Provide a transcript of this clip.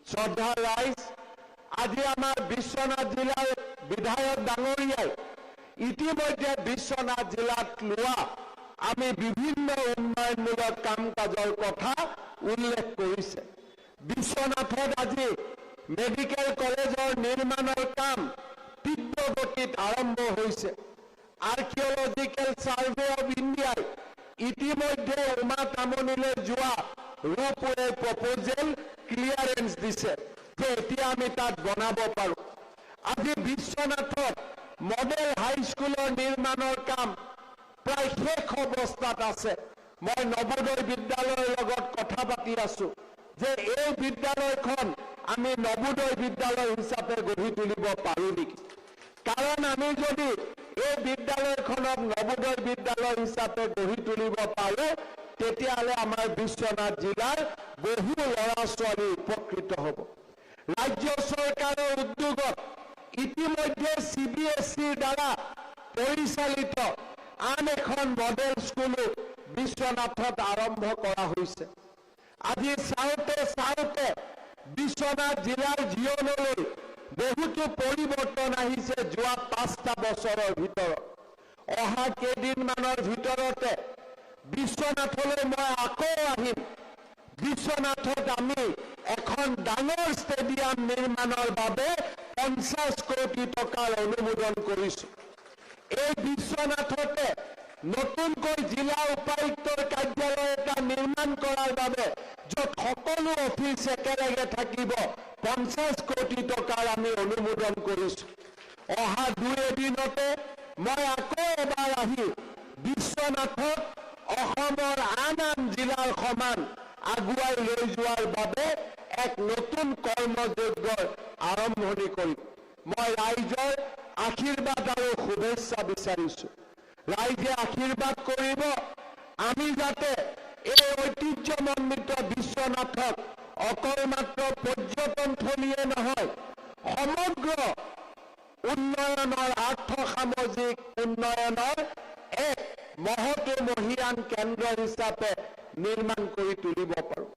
শ্ৰদ্ধা ৰাইজ, আজি আমাৰ বিশ্বনাথ জিলাৰ বিধায়ক ডাঙৰীয়াই ইতিমধ্যে বিশ্বনাথ জিলাত লোৱা আমি বিভিন্ন উন্নয়নমূলক কাম কাজৰ কথা উল্লেখ কৰিছে। বিশ্বনাথত আজি মেডিকেল কলেজৰ নিৰ্মাণৰ কাম তীব্ৰ গতিত আৰম্ভ হৈছে। আৰ্কিঅলজিকেল সাৰ্ভে অফ ইণ্ডিয়াই ইতিমধ্যে উমা তামনিলৈ যোৱা ৰূপৱে প্ৰপোজেল ক্লিয়াৰেন্স দিছে যে এতিয়া আমি তাত বনাব পাৰোঁ। আজি বিশ্বনাথত মডেল হাইস্কুলৰ নিৰ্মাণৰ কাম প্ৰায় শেষ অৱস্থাত আছে। মই নৱোদয় বিদ্যালয়ৰ লগত কথা পাতি আছো যে এই বিদ্যালয়খন আমি নৱোদয় বিদ্যালয় হিচাপে গঢ়ি তুলিব পাৰোঁ নেকি। কাৰণ আমি যদি এই বিদ্যালয়খনক নৱোদয় বিদ্যালয় হিচাপে গঢ়ি তুলিব পাৰোঁ তেতিয়াহ'লে আমাৰ বিশ্বনাথ জিলাৰ বহু ল'ৰা ছোৱালী উপকৃত হ'ব। ৰাজ্য চৰকাৰৰ উদ্যোগত ইতিমধ্যে CBSEৰ দ্বাৰা পৰিচালিত আন এখন মডেল স্কুলো বিশ্বনাথত আৰম্ভ কৰা হৈছে। আজি চাওঁতে বিশ্বনাথ জিলাৰ জীৱনলৈ বহুতো পৰিৱৰ্তন আহিছে যোৱা 5টা বছৰৰ ভিতৰত। অহা কেইদিনমানৰ ভিতৰতে বিশ্বনাথলৈ মই আকৌ আহিম। বিশ্বনাথত আমি এখন ডাঙৰ ষ্টেডিয়াম নিৰ্মাণৰ বাবে 50 কোটি টকাৰ অনুমোদন কৰিছোঁ। এই বিশ্বনাথতে নতুনকৈ জিলা উপায়ুক্তৰ কাৰ্যালয় এটা নিৰ্মাণ কৰাৰ বাবে য'ত সকলো অফিচ একেলগে থাকিব 50 কোটি টকাৰ আমি অনুমোদন কৰিছোঁ। অহা 2 এদিনতে মই আকৌ এবাৰ আহি বিশ্বনাথক অসমৰ আন জিলাৰ সমান আগুৱাই লৈ যোৱাৰ বাবে এক নতুন কৰ্মযজ্ঞৰ আৰম্ভণি কৰিম। মই ৰাইজৰ আশীৰ্বাদ আৰু শুভেচ্ছা বিচাৰিছোঁ। ৰাইজে আশীৰ্বাদ কৰিব আমি যাতে এই ঐতিহ্যমণ্ডিত বিশ্বনাথক অকল মাত্ৰ পৰ্যটনথলীয়ে নহয় সমগ্ৰ উন্নয়নৰ আৰ্থ সামাজিক উন্নয়নৰ এক মহৎ মহীয়ান কেন্দ্ৰ হিচাপে নিৰ্মাণ কৰি তুলিব পাৰোঁ।